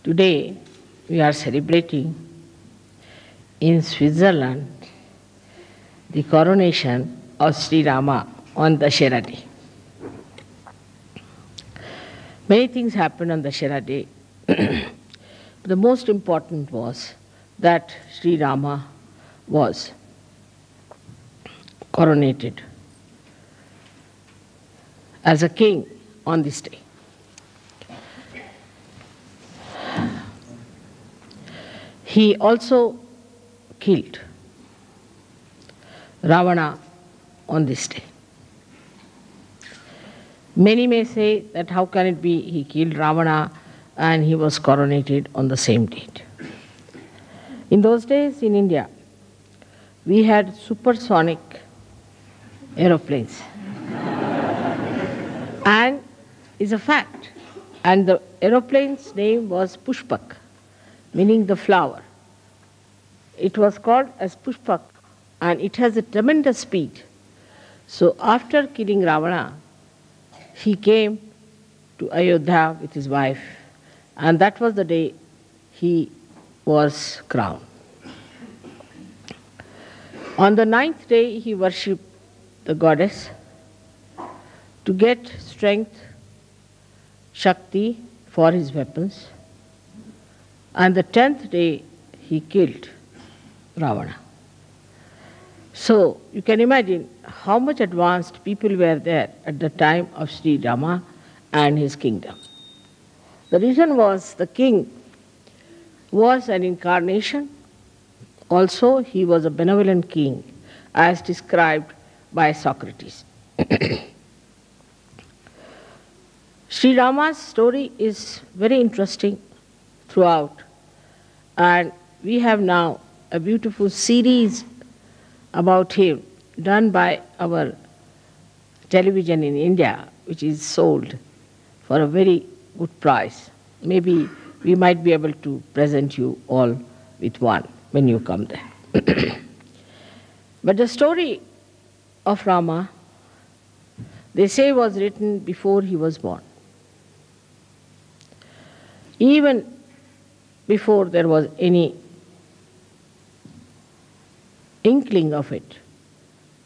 Today we are celebrating in Switzerland the coronation of Sri Rama on Dashera day. Many things happened on Dashera day. The most important was that Sri Rama was coronated as a king on this day. He also killed Ravana on this day. Many may say that how can it be he killed Ravana and he was coronated on the same date. In those days in India, we had supersonic aeroplanes. And it's a fact. And the aeroplane's name was Pushpak, meaning the flower. It was called as Pushpak, and it has a tremendous speed. So after killing Ravana, he came to Ayodhya with his wife, and that was the day he was crowned. On the 9th day, he worshipped the goddess to get strength, Shakti for his weapons. And the 10th day, he killed Ravana. So you can imagine how much advanced people were there at the time of Sri Rama and his kingdom. The reason was the king was an incarnation. Also, he was a benevolent king, as described by Socrates. Sri Rama's story is very interesting throughout, and we have now a beautiful series about him done by our television in India, which is sold for a very good price. Maybe we might be able to present you all with one when you come there. But the story of Rama, they say, was written before he was born. Even before there was any inkling of it,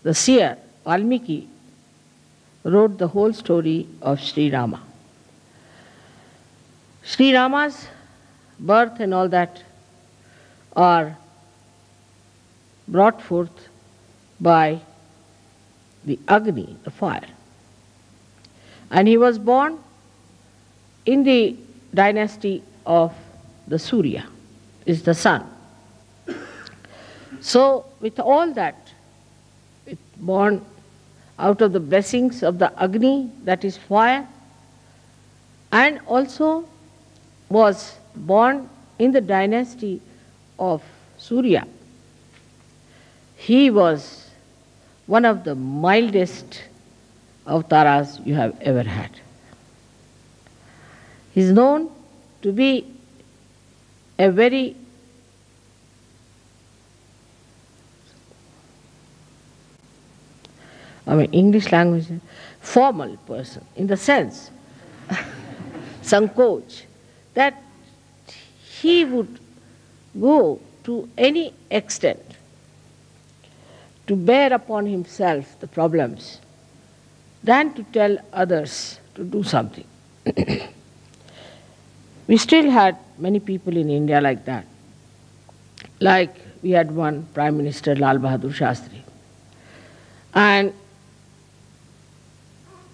the seer, Valmiki, wrote the whole story of Sri Rama. Sri Rama's birth and all that are brought forth by the Agni, the fire. And he was born in the dynasty of the Surya, is the sun. So with all that, born out of the blessings of the Agni, that is fire, and also was born in the dynasty of Surya. He was one of the mildest avataras you have ever had. He is known to be a very English language, formal person, in the sense, Sankoch, that he would go to any extent to bear upon himself the problems than to tell others to do something. We still had many people in India like that. Like we had one Prime Minister, Lal Bahadur Shastri. And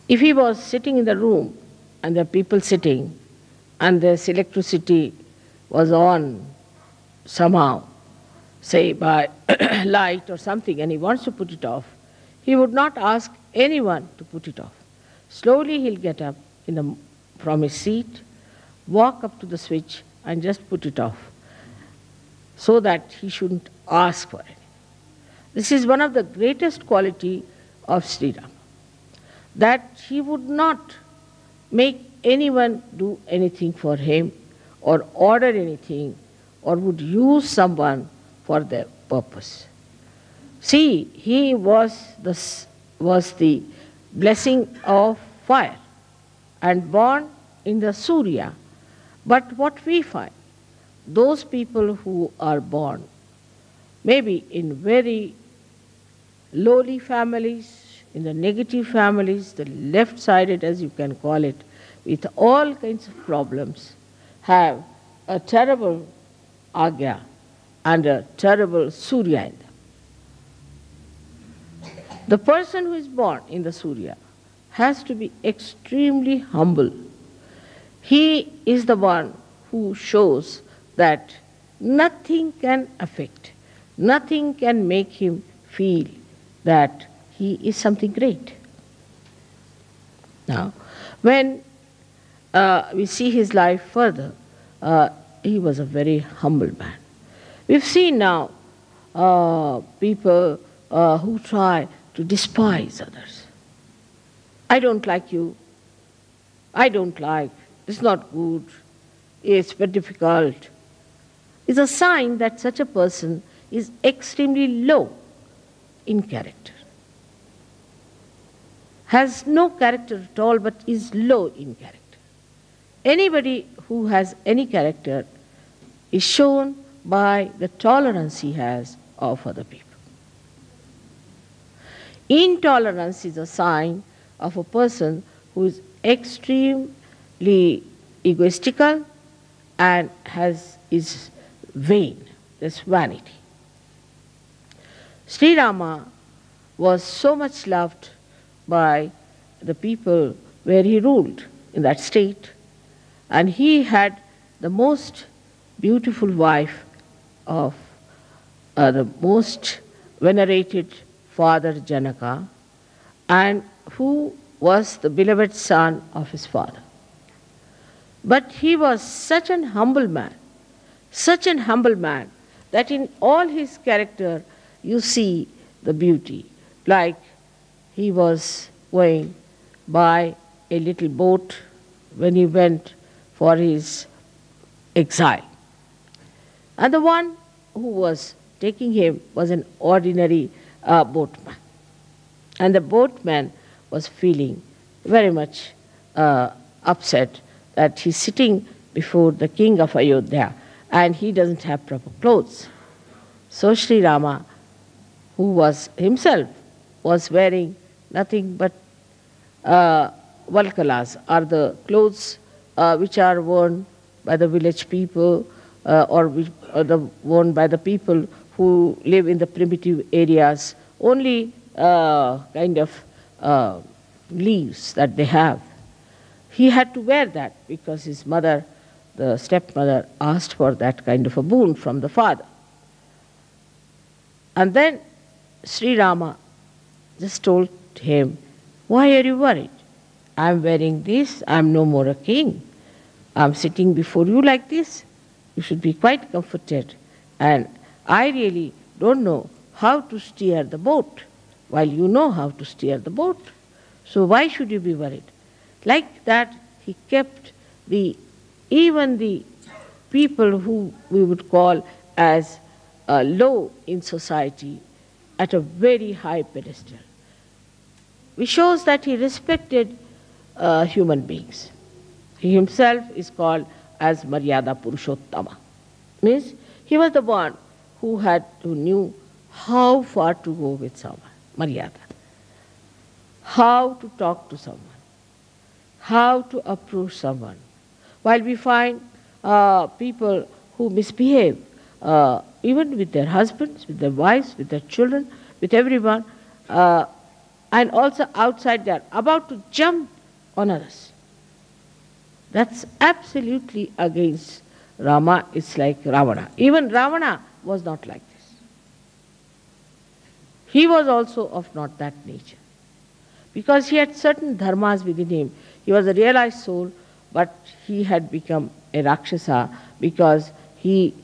if he was sitting in the room and there are people sitting and the electricity was on somehow, say by light or something, and he wants to put it off, he would not ask anyone to put it off. Slowly he'll get up from his seat, walk up to the switch and just put it off, so that he shouldn't ask for it. This is one of the greatest quality of Sri Rama, that he would not make anyone do anything for him or order anything or would use someone for their purpose. See, he was the blessing of fire and born in the Surya, But what we find, those people who are born maybe in very lowly families, in the negative families, the left-sided as you can call it, with all kinds of problems, have a terrible agya and a terrible surya in them. The person who is born in the surya has to be extremely humble. He is the one who shows that nothing can affect, nothing can make him feel that he is something great. Now, when we see his life further, he was a very humble man. We've seen now people who try to despise others. I don't like you. I don't like. It's not good. It's very difficult. It's a sign that such a person is extremely low in character. Has no character at all, but is low in character. Anybody who has any character is shown by the tolerance he has of other people. Intolerance is a sign of a person who is extremely egoistical and is vain, there's vanity. Sri Rama was so much loved by the people where he ruled in that state, and he had the most beautiful wife of the most venerated father Janaka, and who was the beloved son of his father. But he was such an humble man, that in all his character you see the beauty. Like he was going by a little boat when he went for his exile. And the one who was taking him was an ordinary boatman. And the boatman was feeling very much upset that he's sitting before the king of Ayodhya and he doesn't have proper clothes. So Sri Rama, who was himself was wearing nothing but valkalas, are the clothes which are worn by the village people or worn by the people who live in the primitive areas, only kind of leaves that they have. He had to wear that because his mother, the stepmother, asked for that kind of a boon from the father. And then Sri Rama just told him, "Why are you worried? I'm wearing this, I'm no more a king. I'm sitting before you like this. You should be quite comforted. And I really don't know how to steer the boat, while you know how to steer the boat. So why should you be worried?" Like that, he kept even the people who we would call as low in society at a very high pedestal. Which shows that he respected human beings. He himself is called as Maryada Purushottama. Means he was the one who knew how far to go with someone, Maryada. How to talk to someone, how to approach someone. While we find people who misbehave, even with their husbands, with their wives, with their children, with everyone, and also outside they are about to jump on others. That's absolutely against Rama. It's like Ravana. Even Ravana was not like this. He was also of not that nature. Because he had certain dharmas within him. He was a realized soul, but he had become a Rakshasa because he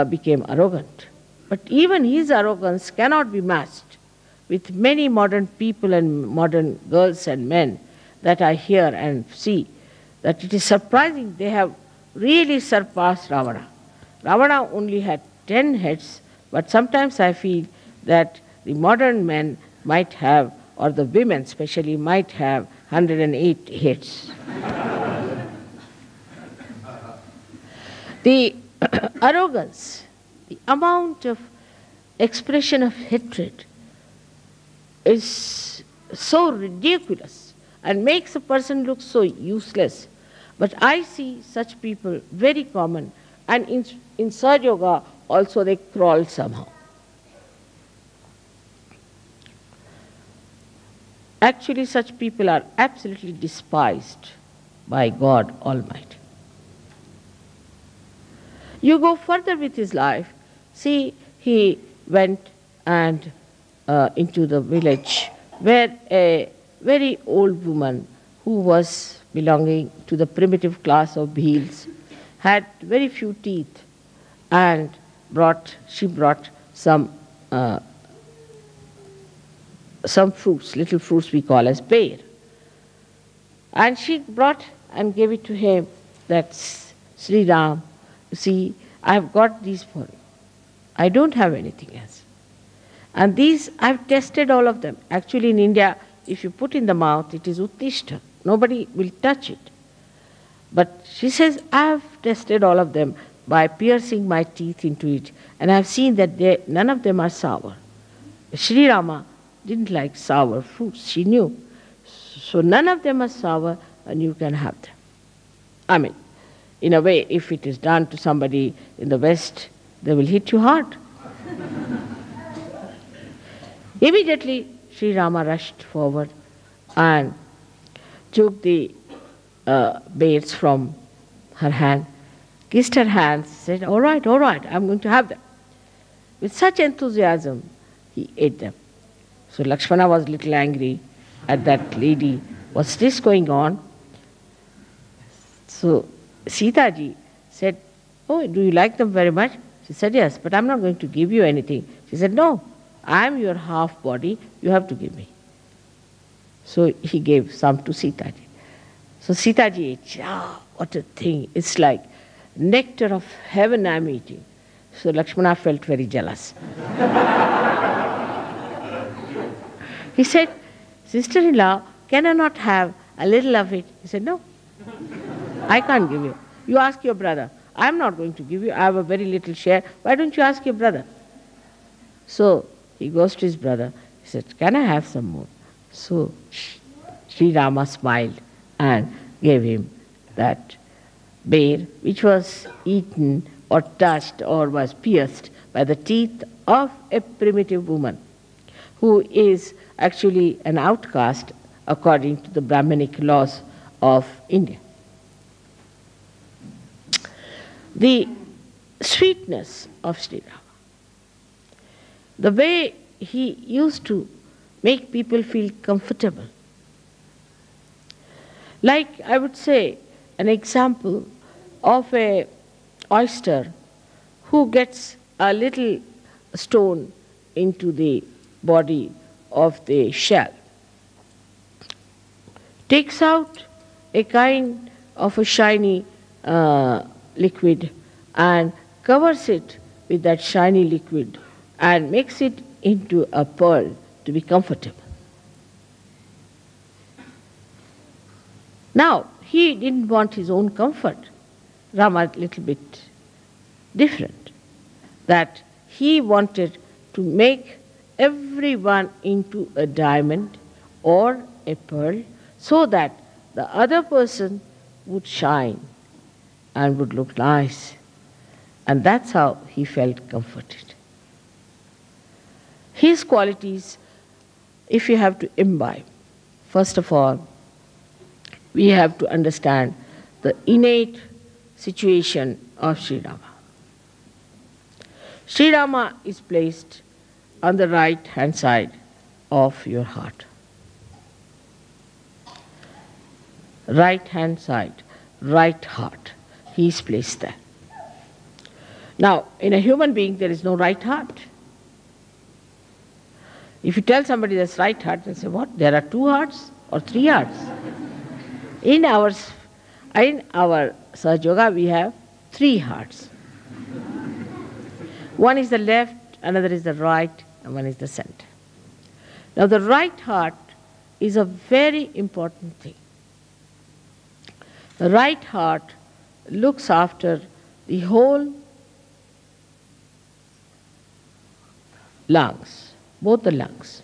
became arrogant. But even his arrogance cannot be matched with many modern people and modern girls and men that I hear and see, that it is surprising they have really surpassed Ravana. Ravana only had 10 heads, but sometimes I feel that the modern men might have, or the women especially, might have 108 heads. The arrogance, the amount of expression of hatred is so ridiculous and makes a person look so useless. But I see such people very common, and in Sahadža Yoga also they crawl somehow. Actually, such people are absolutely despised by God Almighty. You go further with his life. See, he went and into the village where a very old woman who was belonging to the primitive class of Bhils had very few teeth, and she brought some fruits, little fruits we call as pear. And she brought and gave it to him, that's Shri Ram, you see, I have got these for you. I don't have anything else. And these, I have tested all of them. Actually in India, if you put in the mouth, it is uttishta. Nobody will touch it. But she says, I have tested all of them by piercing my teeth into it, and I have seen that none of them are sour. Shri Rama didn't like sour fruits, she knew. So none of them are sour, and you can have them. I mean, in a way, if it is done to somebody in the West, they will hit you hard. Immediately, Shri Rama rushed forward and took the beads from her hand, kissed her hands, said, all right, I'm going to have them. With such enthusiasm, he ate them. So Lakshmana was a little angry at that lady. What's this going on? So Sita ji said, oh, do you like them very much? She said, yes, but I'm not going to give you anything. She said, no, I'm your half body, you have to give me. So he gave some to Sita ji. So Sita ji ate, what a thing, it's like nectar of heaven I'm eating. So Lakshmana felt very jealous. He said, sister-in-law, can I not have a little of it? He said, no, I can't give you. You ask your brother. I'm not going to give you. I have a very little share. Why don't you ask your brother? So he goes to his brother. He said, can I have some more? So Sri Rama smiled and gave him that bear, which was eaten or touched or was pierced by the teeth of a primitive woman who is actually an outcast according to the Brahmanic laws of India. The sweetness of Sri Rama, the way he used to make people feel comfortable. Like, I would say, an example of an oyster who gets a little stone into the body of the shell, takes out a kind of a shiny liquid and covers it with that shiny liquid and makes it into a pearl to be comfortable. Now, he didn't want his own comfort. Rama a little bit different. That he wanted to make everyone into a diamond or a pearl so that the other person would shine and would look nice. And that's how he felt comforted. His qualities, if you have to imbibe, first of all, we have to understand the innate situation of Sri Rama. Sri Rama is placed on the right hand side of your heart. Right hand side, right heart. He is placed there. Now, in a human being, there is no right heart. If you tell somebody there's right heart, they'll say, what? There are 2 hearts or 3 hearts? In our Sahadža Yoga, we have 3 hearts. One is the left, another is the right, and one is the center. Now, the right heart is a very important thing. The right heart looks after the whole lungs, both the lungs,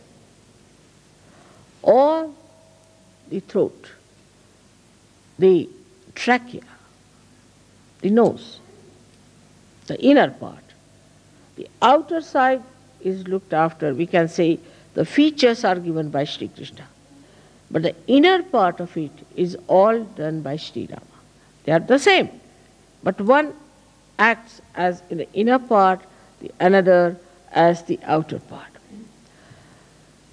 or the throat, the trachea, the nose, the inner part. The outer side is looked after. We can say the features are given by Shri Krishna. But the inner part of it is all done by Shri Rama. They are the same. But one acts as in the inner part, the another as the outer part.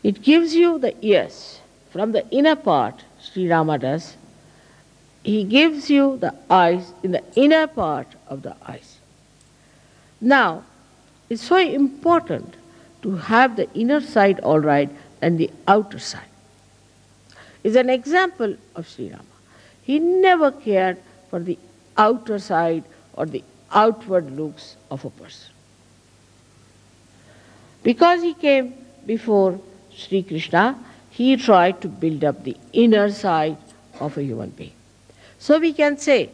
It gives you the ears. From the inner part, Shri Rama does. He gives you the eyes in the inner part of the eyes. Now, it's so important to have the inner side all right and the outer side. It's an example of Shri Rama. He never cared for the outer side or the outward looks of a person. Because he came before Shri Krishna, he tried to build up the inner side of a human being. So we can say,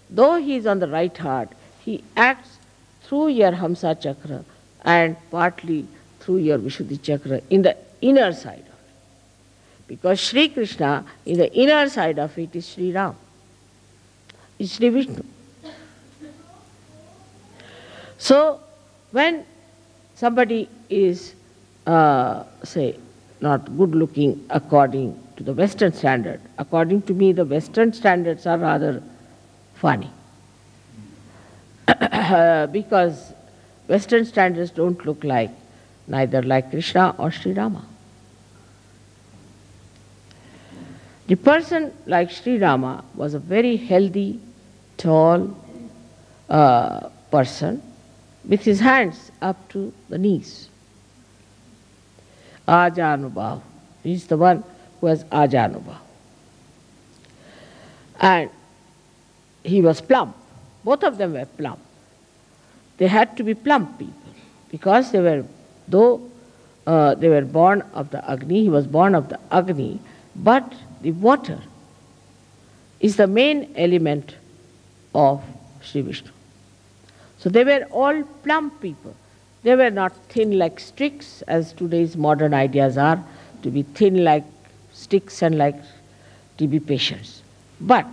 though he is on the right heart, he acts through your Hamsa Chakra and partly through your Vishuddhi Chakra in the inner side of it. Because Shri Krishna, in the inner side of it, is Shri Ram, is Shri Vishnu. So, when somebody is, say, not good looking according to the Western standard, according to me, the Western standards are rather funny. Because Western standards don't look like, neither like Krishna or Sri Rama. The person like Sri Rama was a very healthy, tall person with his hands up to the knees. Ajanubhav. He is the one who has Ajanubhav. And he was plump. Both of them were plump. They had to be plump people because they were, though they were born of the Agni, he was born of the Agni, but the water is the main element of Sri Vishnu. So they were all plump people. They were not thin like sticks, as today's modern ideas are, to be thin like sticks and like TB patients. But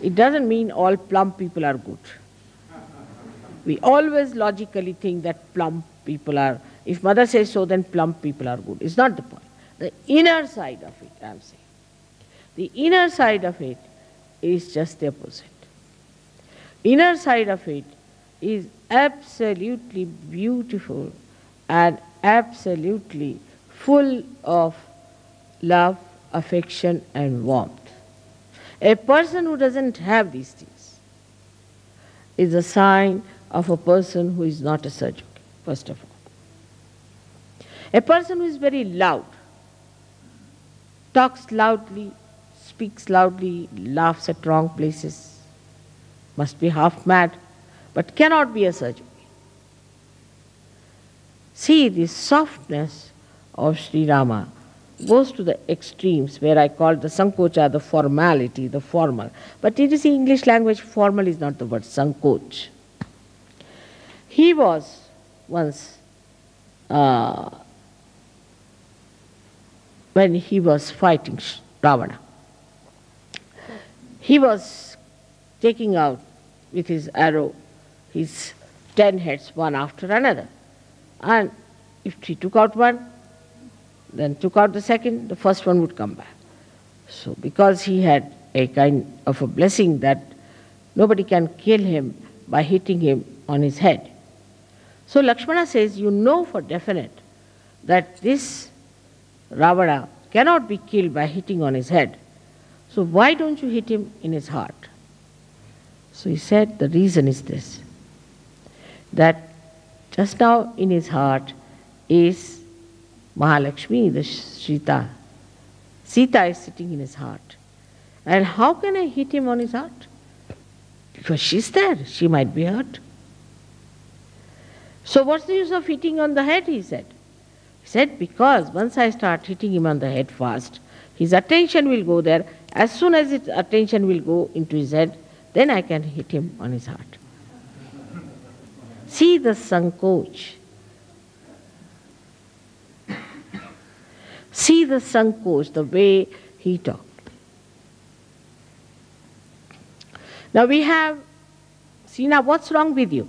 it doesn't mean all plump people are good. We always logically think that plump people are, if mother says so, then plump people are good. It's not the point. The inner side of it, I'm saying. The inner side of it is just the opposite. Inner side of it is absolutely beautiful and absolutely full of love, affection and warmth. A person who doesn't have these things is a sign of a person who is not a Sahadža, first of all. A person who is very loud, talks loudly, speaks loudly, laughs at wrong places, must be half mad, but cannot be a Sahadža. See, the softness of Sri Rama goes to the extremes where I call the sankocha, the formality, the formal. But it is in English language, formal is not the word, sankoch. He was once, when he was fighting Ravana, he was taking out with his arrow his 10 heads one after another. And if he took out one, then took out the second, the first one would come back. So because he had a kind of a blessing that nobody can kill him by hitting him on his head. So Lakshmana says, you know for definite that this Ravana cannot be killed by hitting on his head. So why don't you hit him in his heart? So he said, the reason is this, that just now in his heart is Mahalakshmi, the Sita. Sita is sitting in his heart. And how can I hit him on his heart? Because she's there, she might be hurt. So what's the use of hitting on the head, he said. He said, because once I start hitting him on the head fast, his attention will go there. As soon as his attention will go into his head, then I can hit him on his heart. See the sankoch. See the sankoch, the way he talked. Now we have, see now what's wrong with you?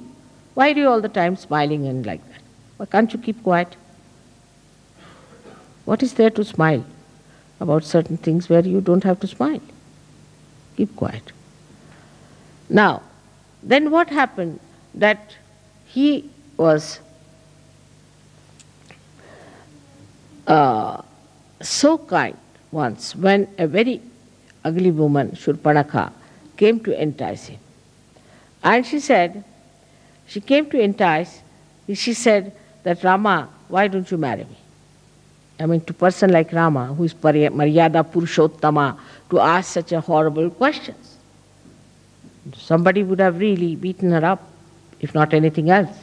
Why are you all the time smiling and like that? Why can't you keep quiet? What is there to smile about certain things where you don't have to smile? Keep quiet. Now, then what happened? That he was so kind once when a very ugly woman, Shurpanakha, came to entice him. And she said, she came to entice, she said that, Rama, why don't you marry me? I mean, to a person like Rama, who is Maryada Purushottama, to ask such a horrible questions. Somebody would have really beaten her up, if not anything else.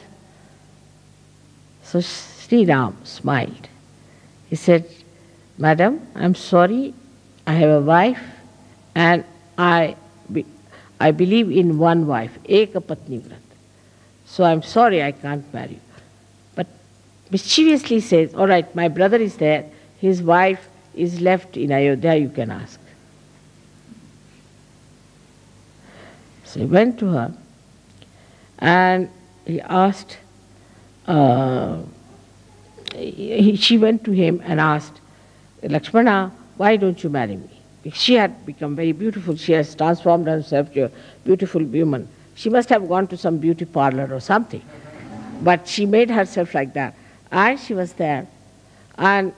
So Sri Ram smiled. He said, Madam, I'm sorry, I have a wife and I believe in one wife, Eka Patni Vrat. So I'm sorry I can't marry you. But mischievously says, all right, my brother is there, his wife is left in Ayodhya, you can ask. So he went to her and he asked, she went to him and asked, Lakshmana, why don't you marry me? She had become very beautiful. She has transformed herself to a beautiful woman. She must have gone to some beauty parlor or something. But she made herself like that. And she was there. And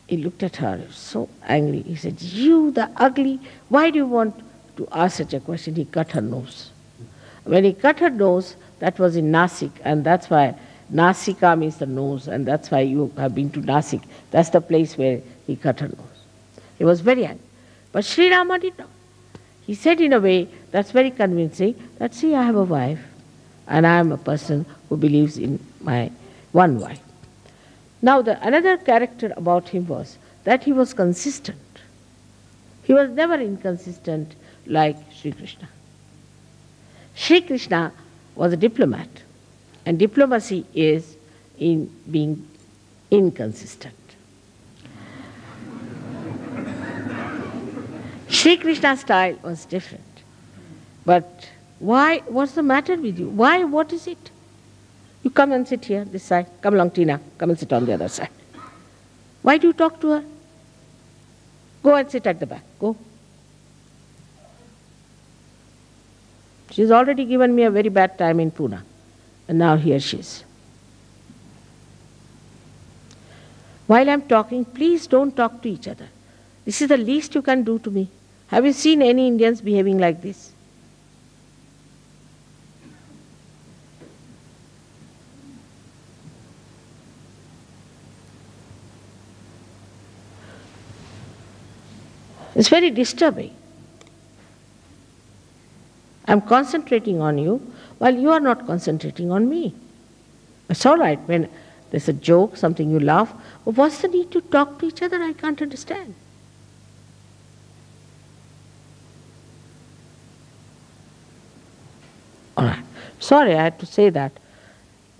he looked at her, so angry. He said, you, the ugly, why do you want to ask such a question? He cut her nose. When he cut her nose, that was in Nasik, and that's why Nasika means the nose, and that's why you have been to Nasik. That's the place where he cut her nose. He was very angry. But Sri Rama did not. He said in a way that's very convincing that, see, I have a wife and I am a person who believes in my one wife. Now another character about him was that he was consistent. He was never inconsistent like Sri Krishna. Sri Krishna was a diplomat, and diplomacy is in being inconsistent. Sri Krishna's style was different. But why? What's the matter with you? Why? What is it? You come and sit here, this side. Come along, Tina. Come and sit on the other side. Why do you talk to her? Go and sit at the back. Go. She's already given me a very bad time in Pune. And now here she is. While I'm talking, please don't talk to each other. This is the least you can do to me. Have you seen any Indians behaving like this? It's very disturbing. I'm concentrating on you while you are not concentrating on me. It's all right when there's a joke, something you laugh. But what's the need to talk to each other? I can't understand. All right. Sorry, I had to say that.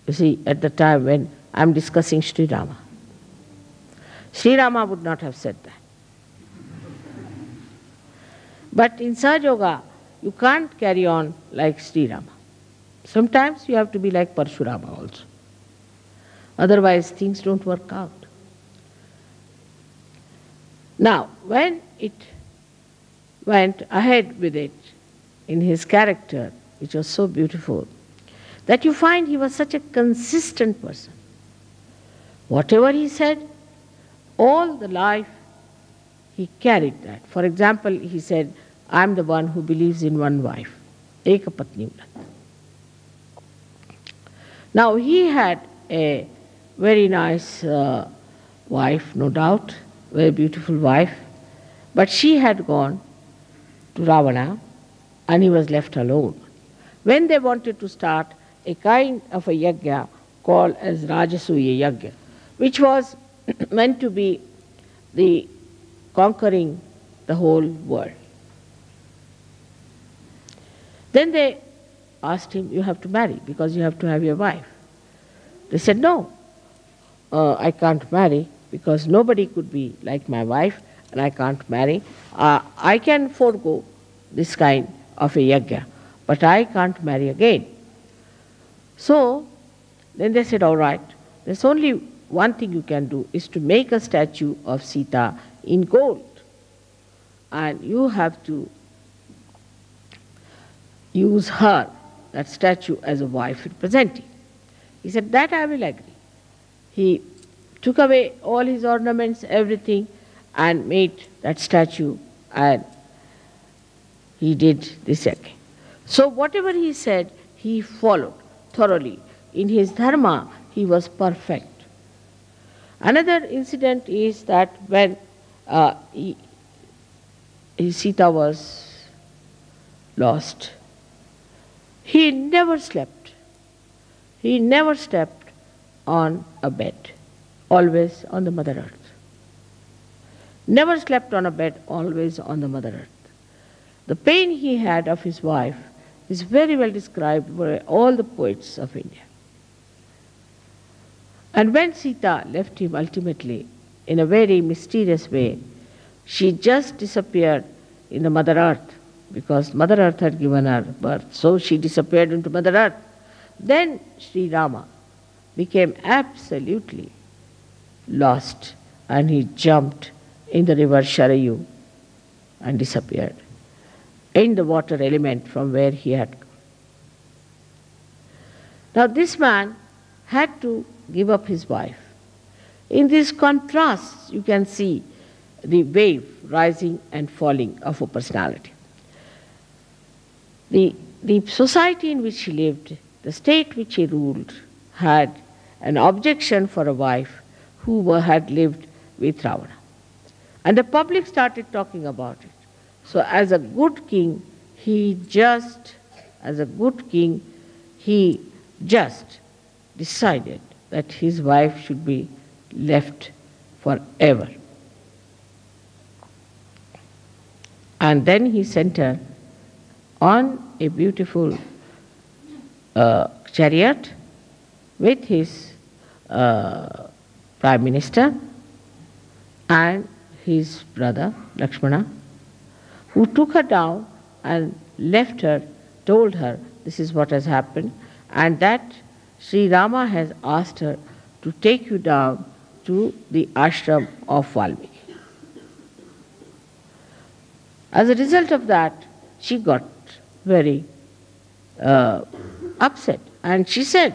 You see, at the time when I'm discussing Sri Rama. Sri Rama would not have said that. But in Sahadža Yoga, you can't carry on like Sri Rama. Sometimes you have to be like Parshurama also. Otherwise, things don't work out. Now, when it went ahead with it in his character, which was so beautiful, that you find he was such a consistent person. Whatever he said, all the life, he carried that. For example, he said, I'm the one who believes in one wife, Eka Patni Vrat. Now, he had a very nice wife, no doubt, very beautiful wife, but she had gone to Ravana and he was left alone. When they wanted to start a kind of a yajna called as Rajasuya Yajna, which was meant to be the conquering the whole world. Then they asked him, you have to marry because you have to have your wife. They said, no, I can't marry because nobody could be like my wife and I can't marry. I can forego this kind of a yajna, but I can't marry again. So then they said, all right, there's only one thing you can do is to make a statue of Sita in gold. And you have to use her, that statue, as a wife representing. He said, that I will agree. He took away all his ornaments, everything, and made that statue, and he did this again. So whatever he said, he followed thoroughly. In his dharma, he was perfect. Another incident is that when Sita was lost, he never slept. He never slept on a bed, always on the Mother Earth. Never slept on a bed, always on the Mother Earth. The pain he had of his wife is very well described by all the poets of India. And when Sita left him ultimately, in a very mysterious way, she just disappeared in the Mother Earth, because Mother Earth had given her birth. So she disappeared into Mother Earth. Then Shri Rama became absolutely lost, and he jumped in the river Sharayu and disappeared in the water element from where he had come. Now this man had to give up his wife. In these contrasts, you can see the wave rising and falling of a personality. The society in which he lived, the state which he ruled, had an objection for a wife who had lived with Ravana. And the public started talking about it. So as a good king, he just decided that his wife should be left forever. And then he sent her on a beautiful chariot with his prime minister and his brother Lakshmana, who took her down and left her, told her this is what has happened, and that Sri Rama has asked her to take you down to the ashram of Valmiki. As a result of that, she got very upset, and she said,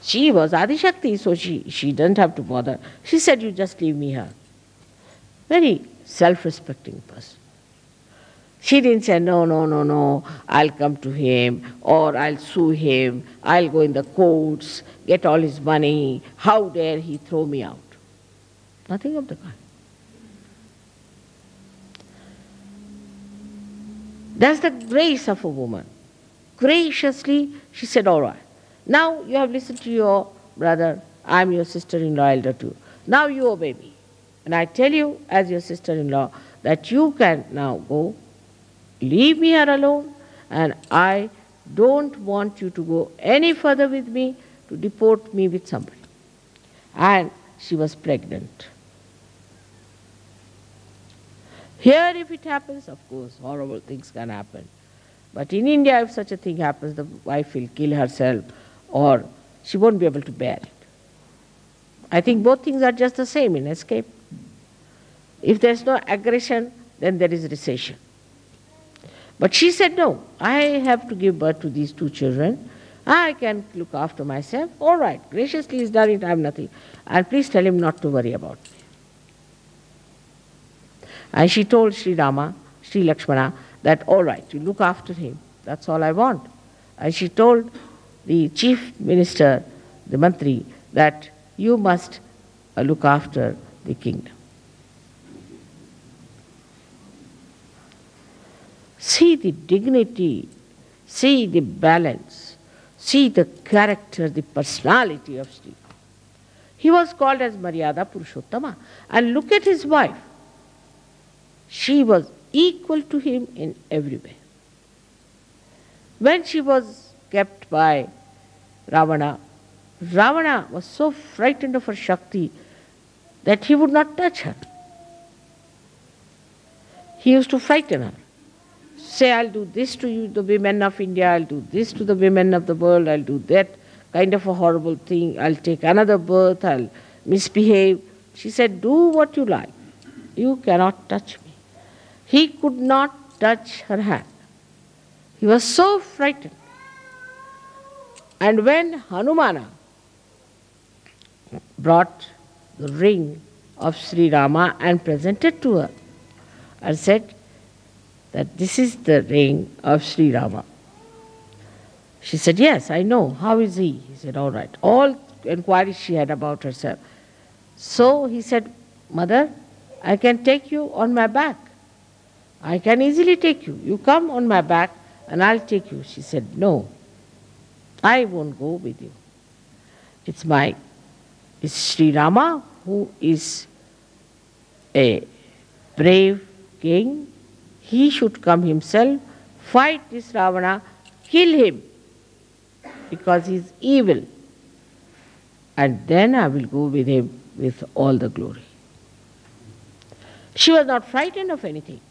she was Adi Shakti, so she doesn't have to bother. She said, you just leave me here. Very self-respecting person. She didn't say, no, I'll come to him, or I'll sue him, I'll go in the courts, get all his money, how dare he throw me out. Nothing of the kind. That's the grace of a woman. Graciously, she said, all right, now you have listened to your brother, I'm your sister-in-law elder too. Now you obey me. And I tell you, as your sister-in-law, that you can now go, leave me here alone, and I don't want you to go any further with me to deport me with somebody. And she was pregnant. Here, if it happens, of course, horrible things can happen. But in India, if such a thing happens, the wife will kill herself, or she won't be able to bear it. I think both things are just the same in escape. If there's no aggression, then there is recession. But she said, no, I have to give birth to these two children. I can look after myself. All right, graciously he's done it, I have nothing. And please tell him not to worry about me. And she told Sri Rama, Sri Lakshmana, that all right, you look after him. That's all I want. And she told the chief minister, the mantri, that you must look after the kingdom. See the dignity, see the balance, see the character, the personality of Shri. He was called as Maryada Purushottama. And look at his wife. She was equal to him in every way. When she was kept by Ravana. Ravana was so frightened of her Shakti that he would not touch her. He used to frighten her. Say, I'll do this to you, the women of India, I'll do this to the women of the world, I'll do that kind of a horrible thing, I'll take another birth, I'll misbehave. She said, do what you like. You cannot touch me. He could not touch her hand. He was so frightened. And when Hanumana brought the ring of Sri Rama and presented to her and said that this is the ring of Sri Rama. She said, yes, I know. How is he? He said, all right. All inquiries she had about herself. So he said, Mother, I can take you on my back. I can easily take you. You come on my back and I'll take you. She said, no, I won't go with you. It's Sri Rama who is a brave king. He should come himself, fight this Ravana, kill him because he is evil. And then I will go with him with all the glory. She was not frightened of anything.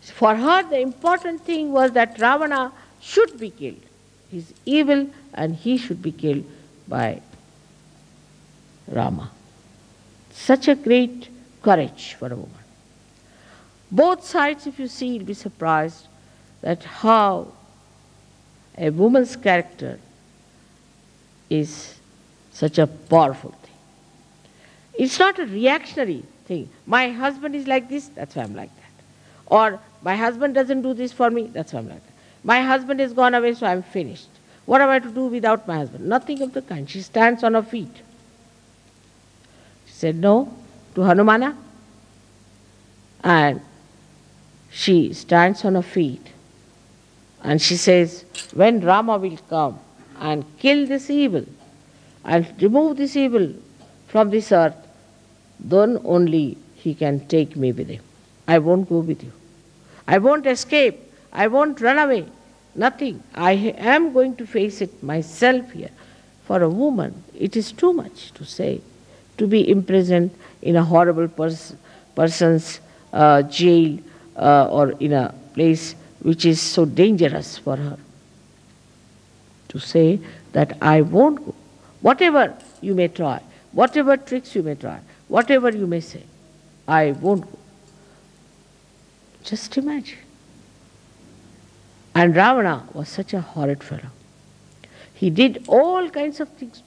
For her, the important thing was that Ravana should be killed. He is evil and he should be killed by Rama. Such a great courage for a woman. Both sides, if you see, you'll be surprised that how a woman's character is such a powerful thing. It's not a reactionary thing. My husband is like this, that's why I'm like that. Or my husband doesn't do this for me, that's why I'm like that. My husband has gone away, so I'm finished. What am I to do without my husband? Nothing of the kind. She stands on her feet. She said no to Hanumana, and she stands on her feet and she says, when Rama will come and kill this evil and remove this evil from this earth, then only he can take me with him. I won't go with you. I won't escape. I won't run away. Nothing. I am going to face it myself here. For a woman, it is too much to say, to be imprisoned in a horrible person's jail or in a place which is so dangerous for her. To say that I won't go. Whatever you may try, whatever tricks you may try, whatever you may say, I won't go. Just imagine. And Ravana was such a horrid fellow. He did all kinds of things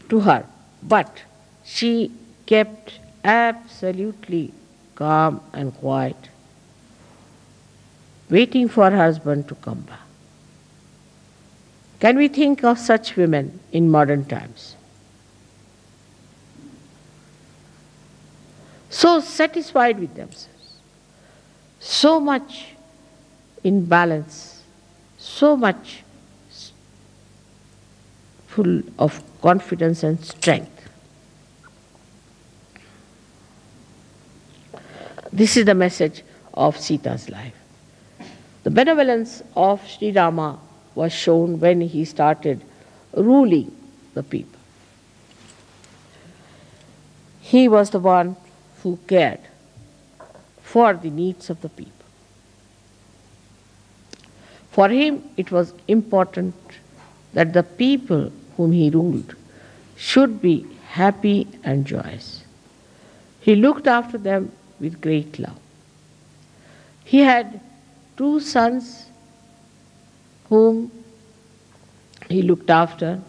to her, but she kept absolutely calm and quiet, waiting for her husband to come back. Can we think of such women in modern times? So satisfied with themselves, so much in balance, so much full of confidence and strength. This is the message of Sita's life. The benevolence of Sri Rama was shown when he started ruling the people. He was the one who cared for the needs of the people. For him, it was important that the people whom he ruled should be happy and joyous. He looked after them with great love. He had 2 sons whom he looked after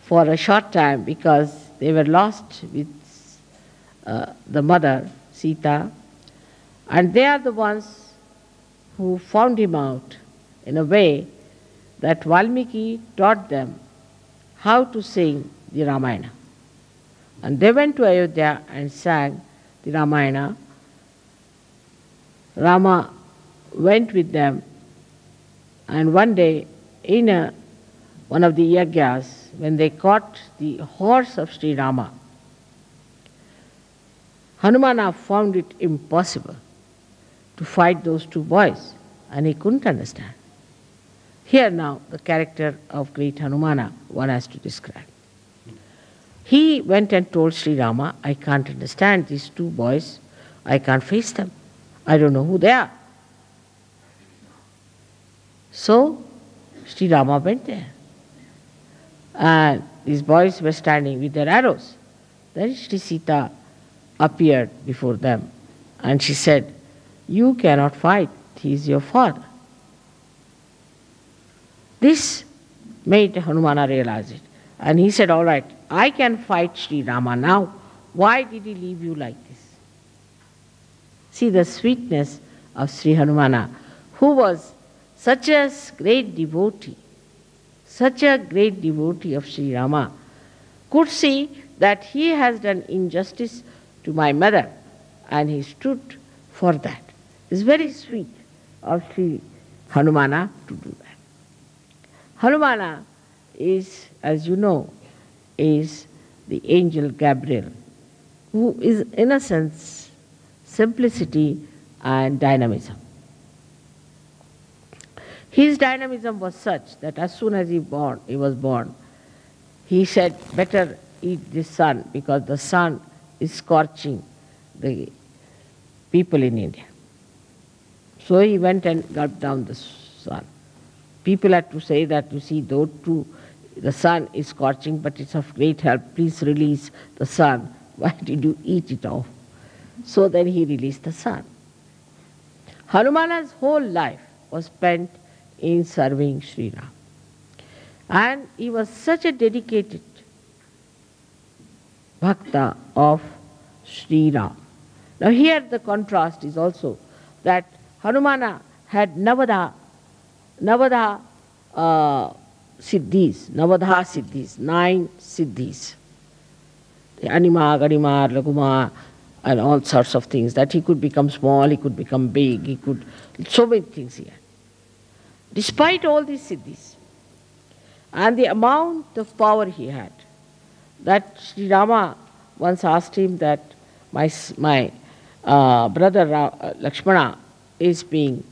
for a short time because they were lost with the mother, Sita, and they are the ones who found him out in a way that Valmiki taught them how to sing the Ramayana. And they went to Ayodhya and sang the Ramayana. Rama went with them, and one day in one of the yagyas, when they caught the horse of Sri Rama, Hanumana found it impossible to fight those 2 boys, and he couldn't understand. Here now, the character of great Hanumana one has to describe. He went and told Sri Rama, I can't understand these two boys. I can't face them. I don't know who they are. So, Sri Rama went there. And these boys were standing with their arrows. Then Sri Sita appeared before them. And she said, you cannot fight. He is your father. This made Hanumana realize it. And he said, all right, I can fight Sri Rama now. Why did he leave you like this? See the sweetness of Sri Hanumana, who was such a great devotee of Sri Rama, could see that he has done injustice to my mother, and he stood for that. It's very sweet of Sri Hanumana to do that. Hanumana is, as you know, is the angel Gabriel, who is innocence, simplicity and dynamism. His dynamism was such that as soon as he was born, he said, better eat this sun because the sun is scorching the people in India. So he went and gulped down the sun. People had to say that, you see, though true, the sun is scorching, but it's of great help. Please release the sun. Why did you eat it off? So then he released the sun. Hanumana's whole life was spent in serving Shri Ram. And he was such a dedicated bhakta of Shri Ram. Now here the contrast is also that Hanumana had Navadha siddhis, 9 siddhis. The Anima, Ganima, Laguma, and all sorts of things, that he could become small, he could become big, so many things he had. Despite all these siddhis, and the amount of power he had, that Sri Rama once asked him that my brother Lakshmana is being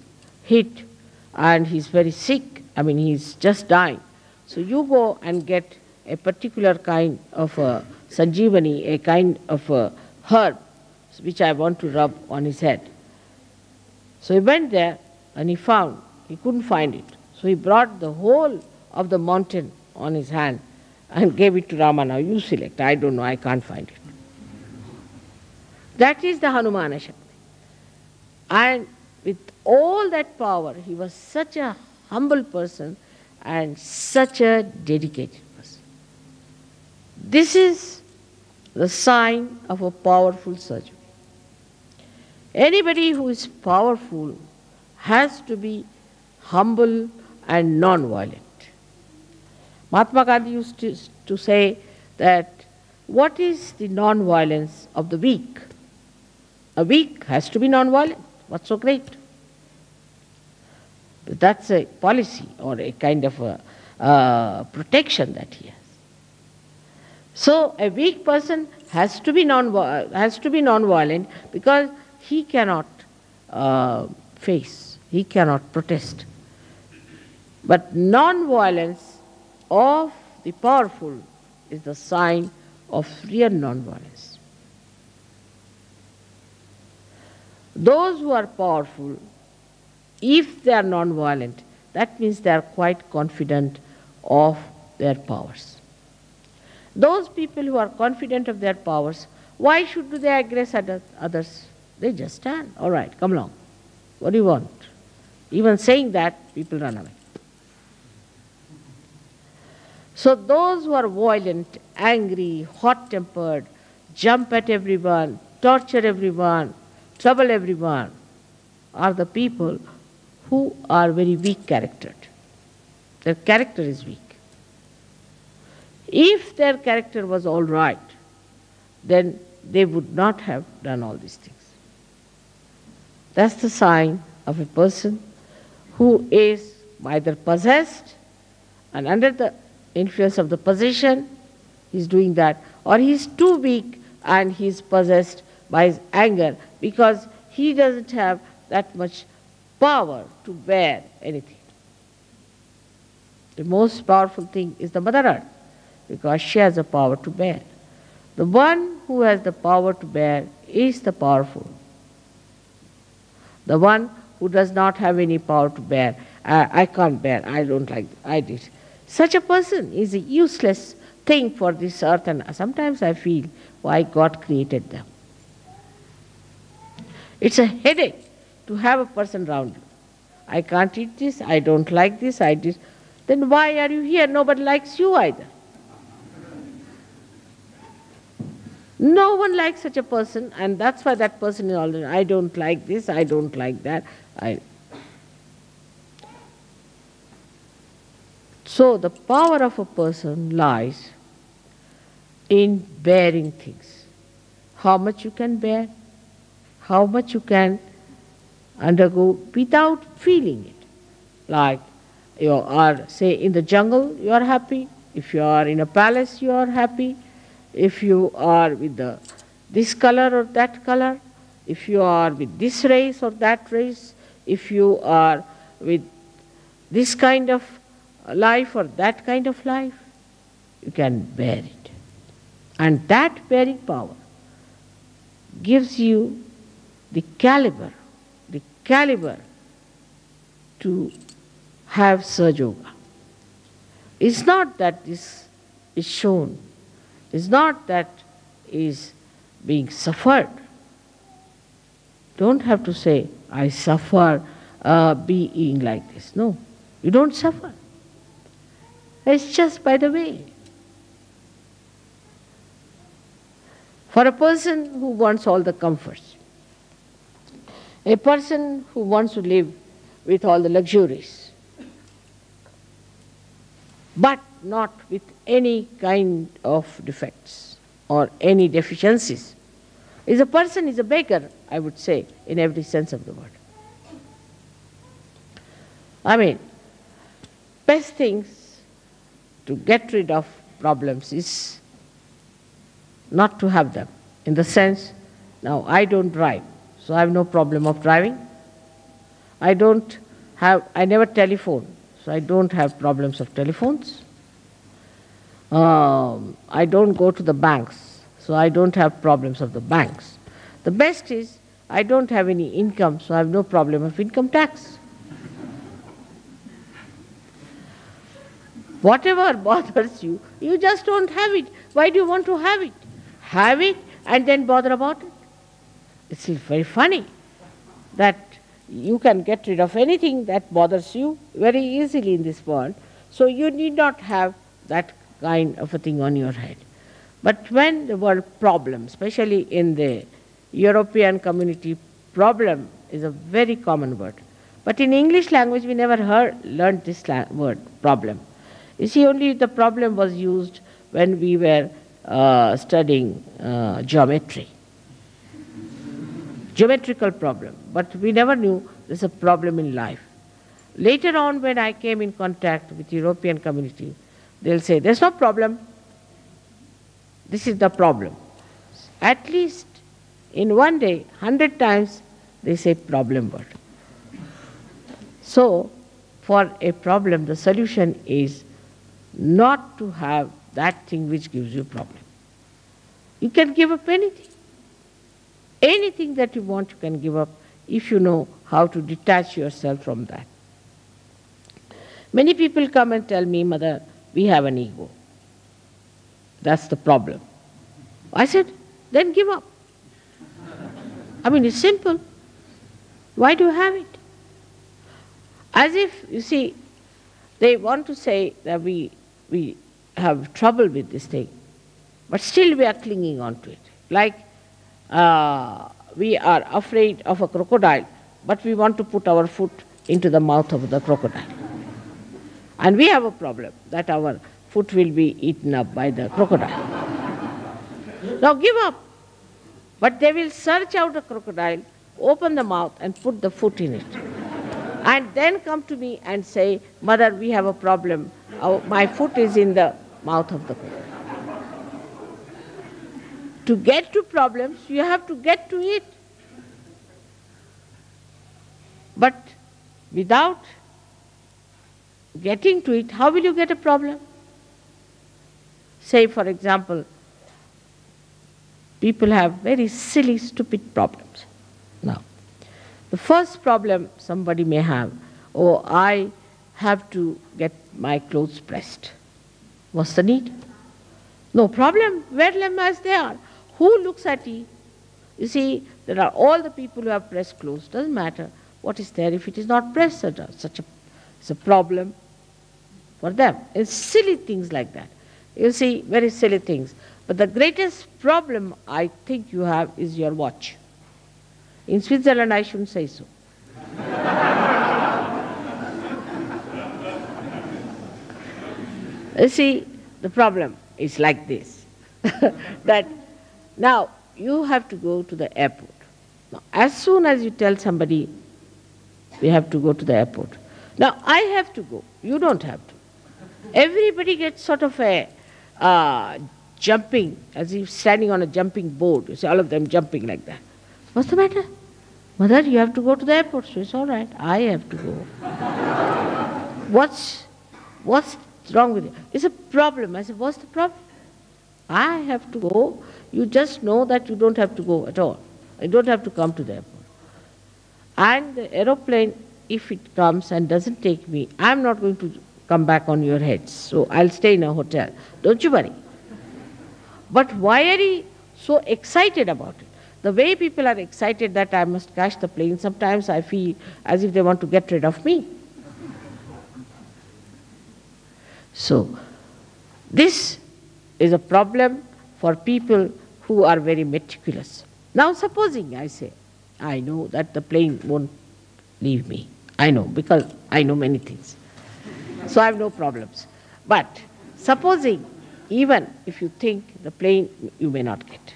hit and he's very sick, he's just dying. So you go and get a particular kind of sanjeevani, a kind of herb, which I want to rub on his head. So he went there and he couldn't find it. So he brought the whole of the mountain on his hand and gave it to Rama. Now you select. I don't know, I can't find it. That is the Hanumana Shakti. And with all that power, he was such a humble person and such a dedicated person. This is the sign of a powerful surgeon. Anybody who is powerful has to be humble and non-violent. Mahatma Gandhi used to say that what is the non-violence of the weak? A weak has to be non-violent. What's so great? But that's a policy or a kind of a protection that he has. So a weak person has to be non-violent because he cannot face, he cannot protest. But non-violence of the powerful is the sign of real non-violence. Those who are powerful, if they are non-violent, that means they are quite confident of their powers. Those people who are confident of their powers, why should they aggress others? They just stand. All right, come along. What do you want? Even saying that, people run away. So those who are violent, angry, hot-tempered, jump at everyone, torture everyone, trouble everyone, are the people who are very weak-charactered. Their character is weak. If their character was all right, then they would not have done all these things. That's the sign of a person who is either possessed and under the influence of the possession, he's doing that, or he's too weak and he's possessed by his anger because he doesn't have that much power to bear anything. The most powerful thing is the Mother Earth, because she has the power to bear. The one who has the power to bear is the powerful. The one who does not have any power to bear, I can't bear, I don't like, I did. Such a person is a useless thing for this earth, and sometimes I feel why God created them. It's a headache to have a person around you. I can't eat this, I don't like this, I did. Then why are you here? Nobody likes you either. No one likes such a person, and that's why that person is always, I don't like this, I don't like that. So the power of a person lies in bearing things. How much you can bear, how much you can undergo without feeling it. Like you are, say, in the jungle, you are happy. If you are in a palace, you are happy. If you are with this color or that color, if you are with this race or that race, if you are with this kind of life or that kind of life, you can bear it. And that bearing power gives you the caliber to have Sahadža Yoga. It's not that this is shown, it's not that is being suffered. Don't have to say, I suffer being like this. No, you don't suffer. It's just by the way. For a person who wants all the comforts, a person who wants to live with all the luxuries, but not with any kind of defects or any deficiencies, is a person, is a beggar, I would say, in every sense of the word. I mean, best things to get rid of problems is not to have them. In the sense, now I don't drive, so I have no problem of driving. I never telephone, so I don't have problems of telephones. I don't go to the banks, so I don't have problems of the banks. The best is, I don't have any income, so I have no problem of income tax. Whatever bothers you, you just don't have it. Why do you want to have it? Have it and then bother about it. It's very funny that you can get rid of anything that bothers you very easily in this world, so you need not have that kind of a thing on your head. But when the word problem, especially in the European community, problem is a very common word. But in English language, we never learned this word, problem. You see, only the problem was used when we were studying geometry. Geometrical problem, but we never knew there's a problem in life. Later on, when I came in contact with European community, they'll say, there's no problem. This is the problem. At least in one day, 100 times, they say problem word. So, for a problem, the solution is not to have that thing which gives you problem. You can give up anything. Anything that you want, you can give up if you know how to detach yourself from that. Many people come and tell me, Mother, we have an ego. That's the problem. I said, then give up. I mean, it's simple. Why do you have it? As if, you see, they want to say that we have trouble with this thing, but still we are clinging on to it. Like we are afraid of a crocodile, but we want to put our foot into the mouth of the crocodile. And we have a problem that our foot will be eaten up by the crocodile. Now give up. But they will search out a crocodile, open the mouth and put the foot in it. And then come to me and say, Mother, we have a problem. My foot is in the mouth of the crocodile. To get to problems, you have to get to it. But without getting to it, how will you get a problem? Say, for example, people have very silly, stupid problems. Now, the first problem somebody may have, oh, I have to get my clothes pressed. What's the need? No problem, wear them as they are. Who looks at it? You see, there are all the people who have pressed clothes, doesn't matter what is there if it is not pressed. It's a problem for them. It's silly things like that. You see, very silly things. But the greatest problem I think you have is your watch. In Switzerland, I shouldn't say so. You see, the problem is like this, that now you have to go to the airport. Now, as soon as you tell somebody, we have to go to the airport. Now, I have to go. You don't have to. Everybody gets sort of a jumping, as if standing on a jumping board. You see, all of them jumping like that. What's the matter? Mother, you have to go to the airport. So it's all right, I have to go. What's wrong with it? It's a problem. I said, what's the problem? I have to go. You just know that you don't have to go at all. You don't have to come to the airport. And the aeroplane, if it comes and doesn't take me, I'm not going to come back on your heads. So I'll stay in a hotel. Don't you worry. But why are you so excited about it? The way people are excited that I must catch the plane, sometimes I feel as if they want to get rid of me. So, this is a problem for people who are very meticulous. Now, supposing I say, I know that the plane won't leave me. I know, because I know many things. So I have no problems. But supposing, even if you think the plane you may not get.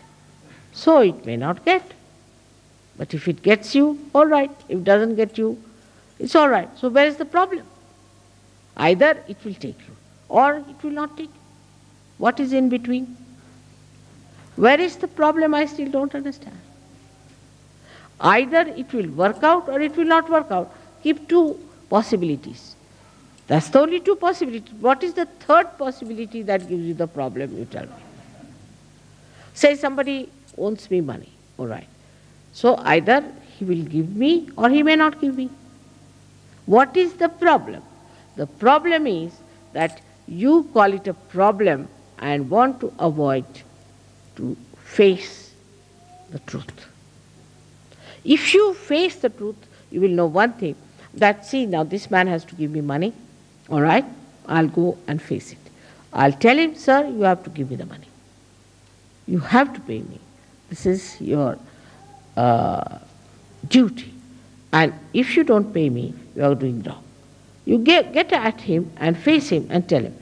So it may not get. But if it gets you, all right. If it doesn't get you, it's all right. So where is the problem? Either it will take you, or it will not take you. What is in between? Where is the problem? I still don't understand. Either it will work out or it will not work out. Keep two possibilities. That's the only two possibilities. What is the third possibility that gives you the problem, you tell me? Say somebody owes me money, all right. So either he will give me or he may not give me. What is the problem? The problem is that you call it a problem and want to avoid to face the truth. If you face the truth, you will know one thing, that see, now this man has to give me money, all right, I'll go and face it. I'll tell him, sir, you have to give me the money. You have to pay me. This is your duty. And if you don't pay me, you are doing wrong. You get at him and face him and tell him.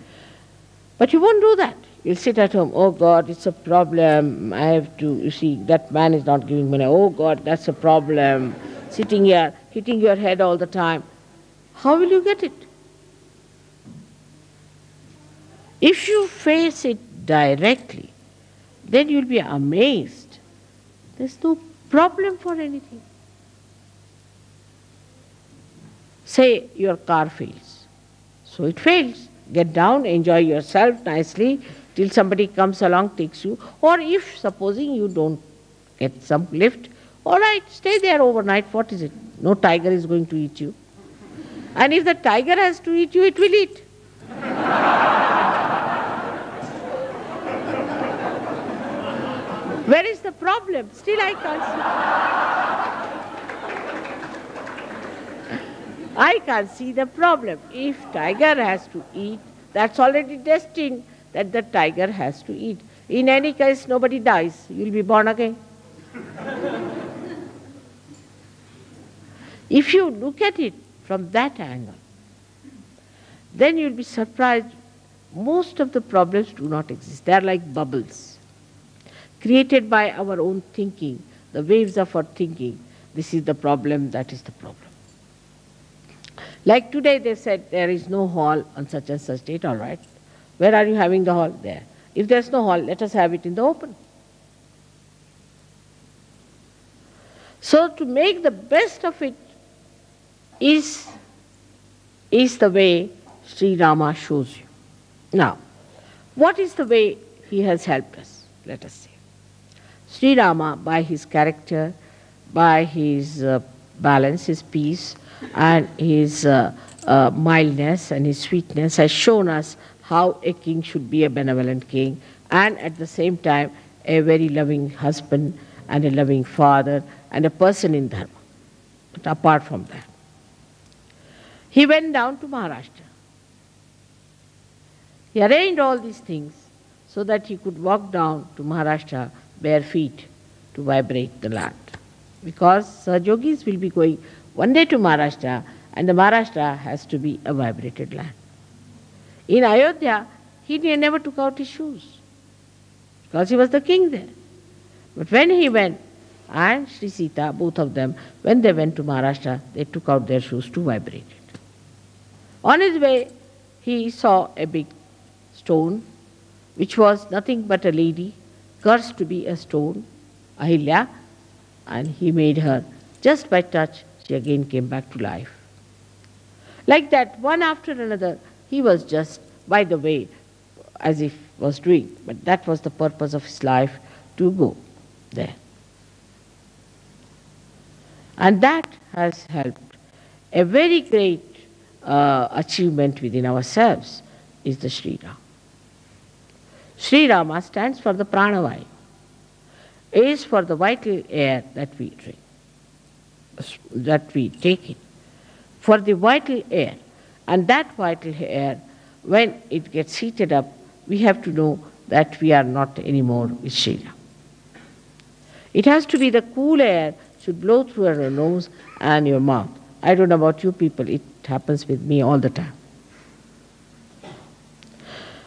But you won't do that. You'll sit at home, oh God, it's a problem. I have to, you see, that man is not giving money. Oh God, that's a problem. Sitting here, hitting your head all the time. How will you get it? If you face it directly, then you'll be amazed. There's no problem for anything. Say your car fails. So it fails. Get down, enjoy yourself nicely till somebody comes along, takes you. Or if, supposing you don't get some lift, all right, stay there overnight. What is it? No tiger is going to eat you. And if the tiger has to eat you, it will eat. Where is the problem? Still I can't see. I can't see the problem. If tiger has to eat, that's already destined that the tiger has to eat. In any case, nobody dies. You'll be born again. If you look at it from that angle, then you'll be surprised. Most of the problems do not exist. They are like bubbles, created by our own thinking, the waves of our thinking. This is the problem, that is the problem. Like today they said there is no hall on such and such date, all right. Where are you having the hall? There. If there's no hall, let us have it in the open. So to make the best of it is the way Sri Rama shows you. Now, what is the way he has helped us? Let us see. Sri Rama, by his character, by his balance, his peace, and his mildness and his sweetness, has shown us how a king should be a benevolent king, and at the same time a very loving husband and a loving father and a person in dharma. But apart from that, he went down to Maharashtra. He arranged all these things so that he could walk down to Maharashtra bare feet to vibrate the land. Because Sahajogis will be going one day to Maharashtra, and the Maharashtra has to be a vibrated land. In Ayodhya, he never took out his shoes because he was the king there. But when he went, and Shri Sita, both of them, when they went to Maharashtra, they took out their shoes to vibrate it. On his way, he saw a big stone, which was nothing but a lady, cursed to be a stone, Ahilya, and he made her, just by touch, she again came back to life. Like that, one after another, he was just, by the way, as if was doing, but that was the purpose of his life, to go there. And that has helped. A very great achievement within ourselves is the Shri Rama. Shri Rama stands for the pranavayu, is for the vital air that we drink, that we take in, for the vital air. And that vital air, when it gets heated up, we have to know that we are not anymore with Shri Rama. It has to be the cool air, should blow through your nose and your mouth. I don't know about you people, it happens with me all the time.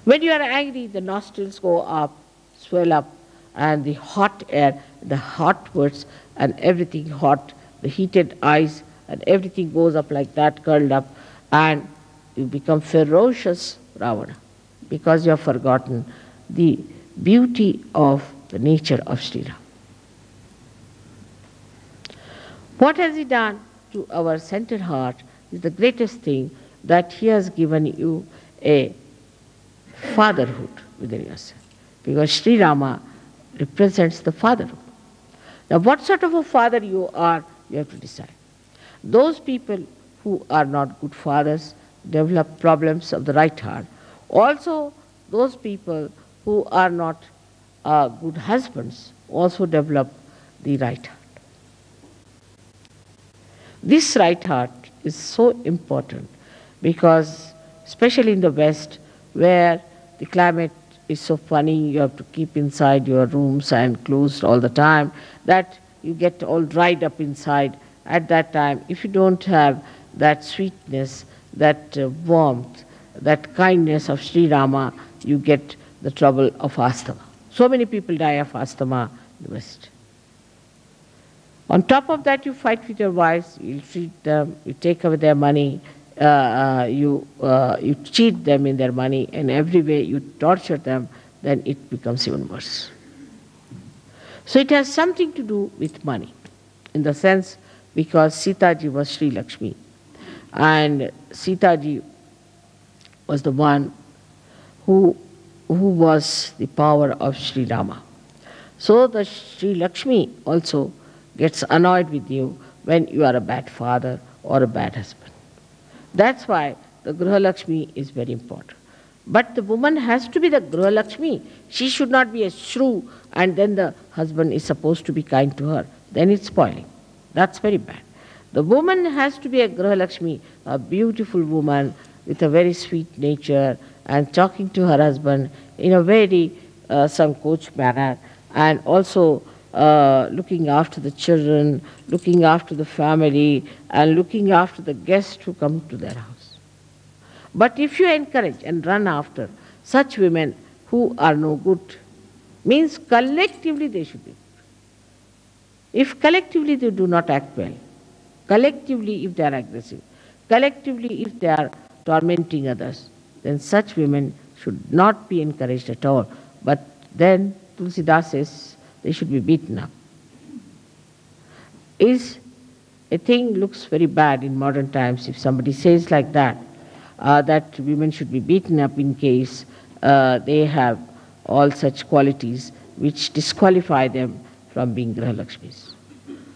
When you are angry, the nostrils go up, swell up, and the hot air, the hot words and everything hot, the heated eyes and everything goes up like that, curled up, and you become ferocious Ravana because you have forgotten the beauty of the nature of Shri Rama. What has he done to our centered heart is the greatest thing, that he has given you a fatherhood within yourself. Because Shri Rama represents the fatherhood. Now what sort of a father you are, you have to decide. Those people who are not good fathers develop problems of the right heart. Also, those people who are not good husbands also develop the right heart. This right heart is so important because, especially in the West, where the climate is so funny, you have to keep inside your rooms and closed all the time, that you get all dried up inside. At that time, if you don't have that sweetness, that warmth, that kindness of Sri Rama, you get the trouble of asthma. So many people die of asthma in the West. On top of that, you fight with your wives, you treat them, you take away their money, you cheat them in their money, and every way you torture them, then it becomes even worse. So it has something to do with money, in the sense because Sitaji was Sri Lakshmi, and Sitaji was the one who was the power of Sri Rama. So the Sri Lakshmi also gets annoyed with you when you are a bad father or a bad husband. That's why the Griha Lakshmi is very important. But the woman has to be the Griha Lakshmi. She should not be a shrew and then the husband is supposed to be kind to her. Then it's spoiling. That's very bad. The woman has to be a Griha Lakshmi, a beautiful woman with a very sweet nature and talking to her husband in a very sankoch manner, and also looking after the children, looking after the family, and looking after the guests who come to their house. But if you encourage and run after such women who are no good, means collectively they should be good. If collectively they do not act well, collectively if they are aggressive, collectively if they are tormenting others, then such women should not be encouraged at all. But then Tulsidas says, they should be beaten up. Is a thing looks very bad in modern times if somebody says like that. that women should be beaten up in case they have all such qualities which disqualify them from being Grahalakshmis.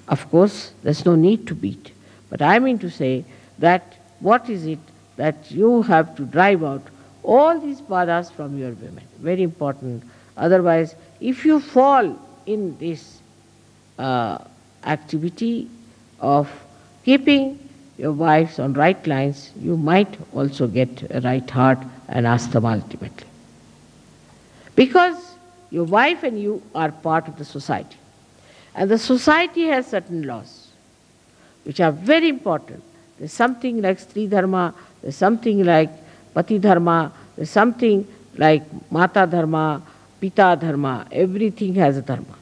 Of course, there's no need to beat, but I mean to say that what is it that you have to drive out all these badhas from your women? Very important. Otherwise, if you fall in this activity of keeping your wives on right lines, you might also get a right heart and asthma ultimately. Because your wife and you are part of the society. And the society has certain laws which are very important. There's something like Shri Dharma, there's something like Pati Dharma, there's something like Mata Dharma, Pita Dharma. Everything has a dharma.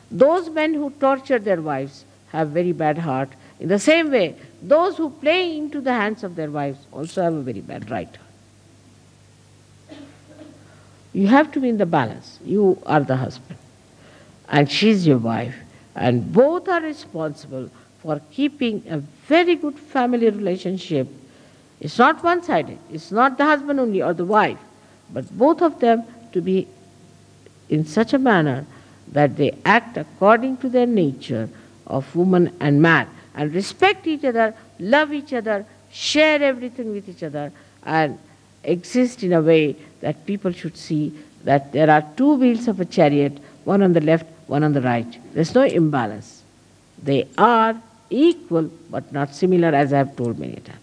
Those men who torture their wives have very bad heart. In the same way, those who play into the hands of their wives also have a very bad right heart. You have to be in the balance. You are the husband and she's your wife, and both are responsible for keeping a very good family relationship. It's not one-sided. It's not the husband only or the wife, but both of them to be in such a manner that they act according to their nature of woman and man, and respect each other, love each other, share everything with each other, and exist in a way that people should see that there are two wheels of a chariot, one on the left, one on the right. There's no imbalance. They are equal but not similar, as I have told many times.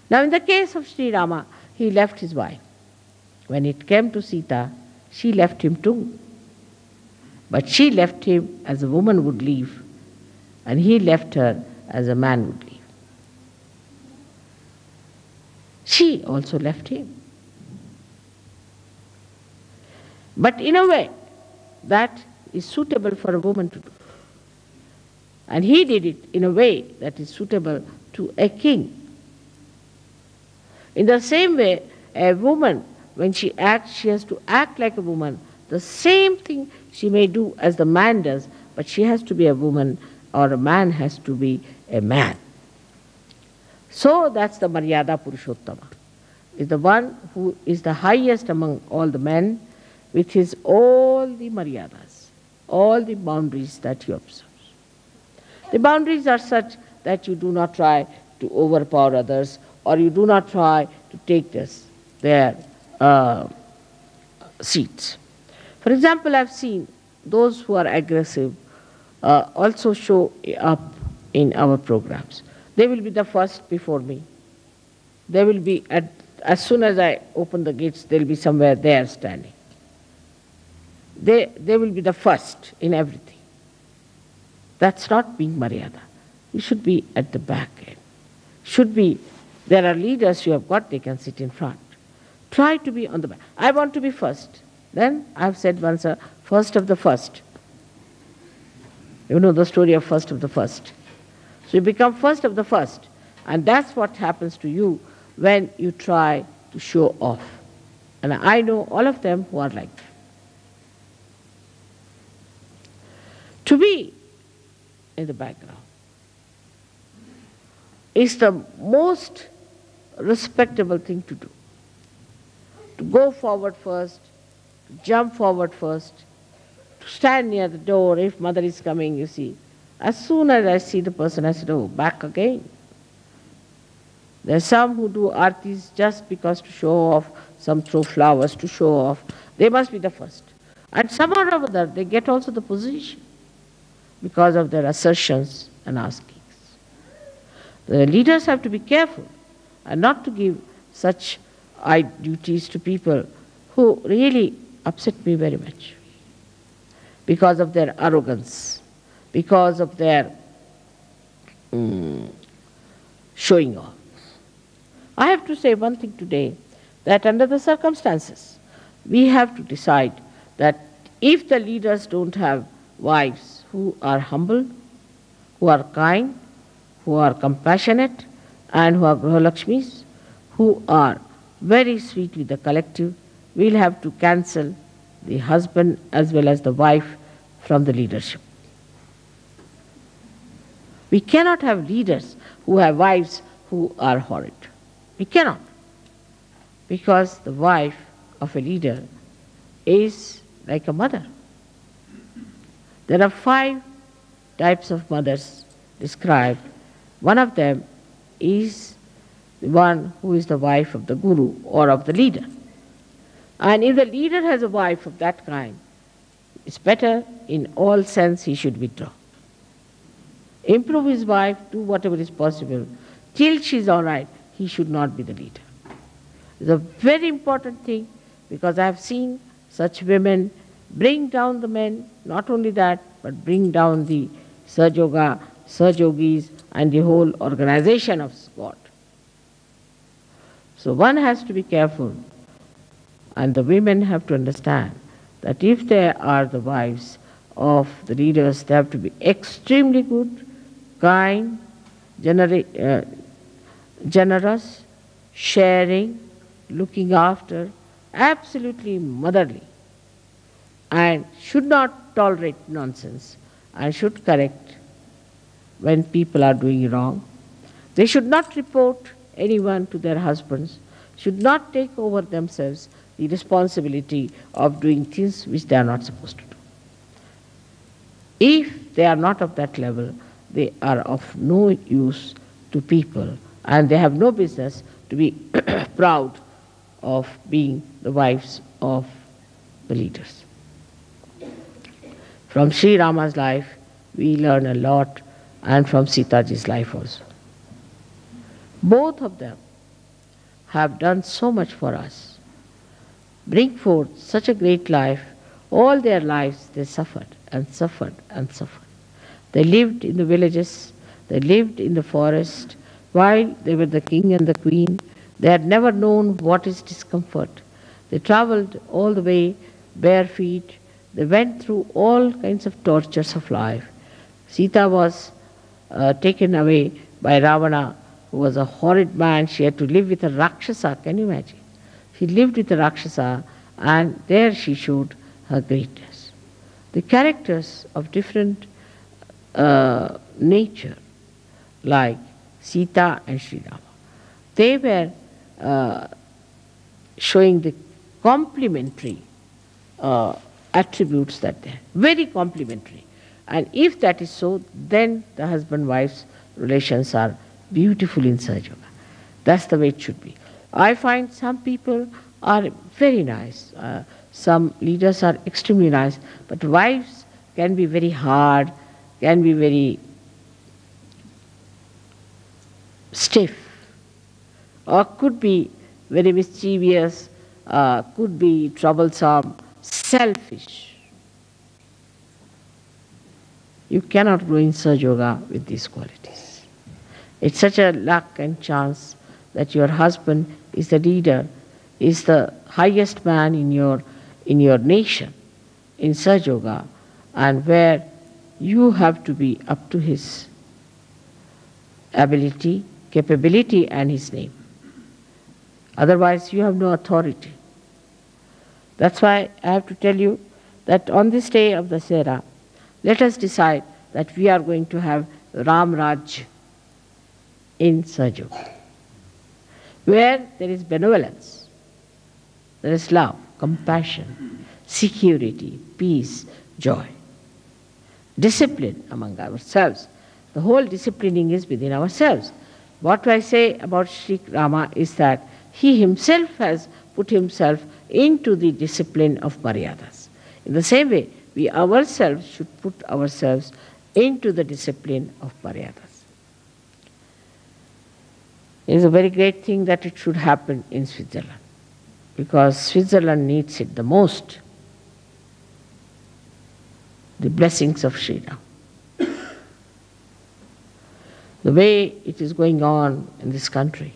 Now in the case of Sri Rama, he left his wife. When it came to Sita, she left him too. But she left him as a woman would leave, and he left her as a man would leave. She also left him. But in a way that is suitable for a woman to do. And he did it in a way that is suitable to a king. In the same way, a woman, when she acts, she has to act like a woman. The same thing she may do as the man does, but she has to be a woman, or a man has to be a man. So that's the Maryada Purushottama, is the one who is the highest among all the men, with his all the Maryadas, all the boundaries that he observes. The boundaries are such that you do not try to overpower others, or you do not try to take their seats. For example, I've seen those who are aggressive also show up in our programs. They will be the first before me. They will be, as soon as I open the gates, they'll be somewhere there standing. They will be the first in everything. That's not being Maryada. You should be at the back end. Should be, there are leaders you have got, they can sit in front. Try to be on the back. I want to be first. Then I've said once, first of the first. You know the story of first of the first. So you become first of the first. And that's what happens to you when you try to show off. And I know all of them who are like that. To be in the background is the most respectable thing to do. To go forward first, to jump forward first, to stand near the door if mother is coming, you see. As soon as I see the person, I said, oh, back again. There are some who do artis just because to show off, some throw flowers to show off. They must be the first. And somehow or other, they get also the position because of their assertions and askings. The leaders have to be careful and not to give such duties to people who really upset me very much because of their arrogance, because of their showing off. I have to say one thing today, that under the circumstances, we have to decide that if the leaders don't have wives who are humble, who are kind, who are compassionate, and who are Grahalakshmis, who are very sweet with the collective, we'll have to cancel the husband as well as the wife from the leadership. We cannot have leaders who have wives who are horrid. We cannot. because the wife of a leader is like a mother. There are 5 types of mothers described. One of them is the one who is the wife of the guru or of the leader. And if the leader has a wife of that kind, it's better in all sense he should withdraw. Improve his wife, do whatever is possible. Till she's all right, he should not be the leader. It's a very important thing, because I have seen such women bring down the men, not only that, but bring down the Sahadža, Sahajogis, and the whole organization of God. So one has to be careful, and the women have to understand that if they are the wives of the leaders, they have to be extremely good, kind, generous, sharing, looking after, absolutely motherly, and should not tolerate nonsense, and should correct when people are doing wrong. They should not report anyone to their husbands, should not take over themselves the responsibility of doing things which they are not supposed to do. If they are not of that level, they are of no use to people, and they have no business to be proud of being the wives of the leaders. From Shri Rama's life, we learn a lot, and from Sitaji's life also. Both of them have done so much for us. Bring forth such a great life. All their lives they suffered and suffered and suffered. They lived in the villages, they lived in the forest. While they were the king and the queen, they had never known what is discomfort. They traveled all the way bare feet. They went through all kinds of tortures of life. Sita was taken away by Ravana, who was a horrid man. She had to live with a Rakshasa, can you imagine? She lived with a Rakshasa, and there she showed her greatness. The characters of different nature, like Sita and Sri Rama, they were showing the complementary attributes that they had, very complementary. And if that is so, then the husband-wife's relations are beautiful in Sahadža. That's the way it should be. I find some people are very nice. Some leaders are extremely nice, but wives can be very hard, can be very stiff, or could be very mischievous, could be troublesome, selfish. You cannot grow in Sahadža with these qualities. It's such a luck and chance that your husband is the leader, is the highest man in your nation, in Sahadža, and where you have to be up to his ability, capability, and his name. Otherwise, you have no authority. That's why I have to tell you that on this day of the Dasera, let us decide that we are going to have Ram Raj in Sahadža, where there is benevolence, there is love, compassion, security, peace, joy, discipline among ourselves. The whole disciplining is within ourselves. What I say about Shri Rama is that he himself has put himself into the discipline of Maryadas. In the same way, we ourselves should put ourselves into the discipline of Maryadas. It is a very great thing that it should happen in Switzerland, because Switzerland needs it the most. The blessings of Shri Ram. The way it is going on in this country,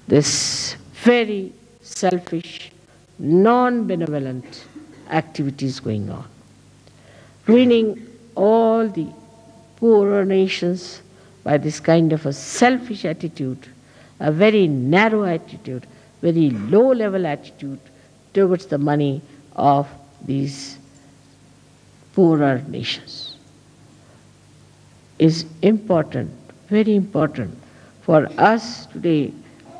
this very selfish, non-benevolent activities going on, ruining all the poorer nations by this kind of a selfish attitude, a very narrow attitude, very low-level attitude towards the money of these poorer nations. Is important, very important for us today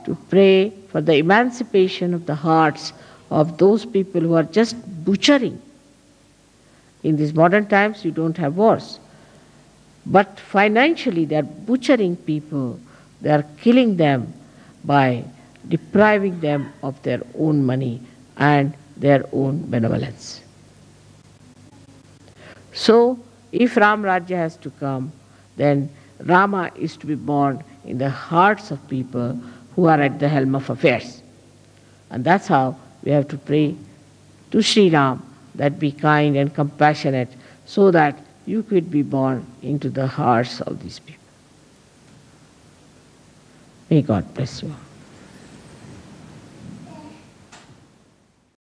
to pray for the emancipation of the hearts of those people who are just butchering. In these modern times, you don't have wars. But financially, they are butchering people. They are killing them by depriving them of their own money and their own benevolence. So, if Ram Rajya has to come, then Rama is to be born in the hearts of people who are at the helm of affairs. And that's how we have to pray to Shri Ram that be kind and compassionate so that you could be born into the hearts of these people. May God bless you.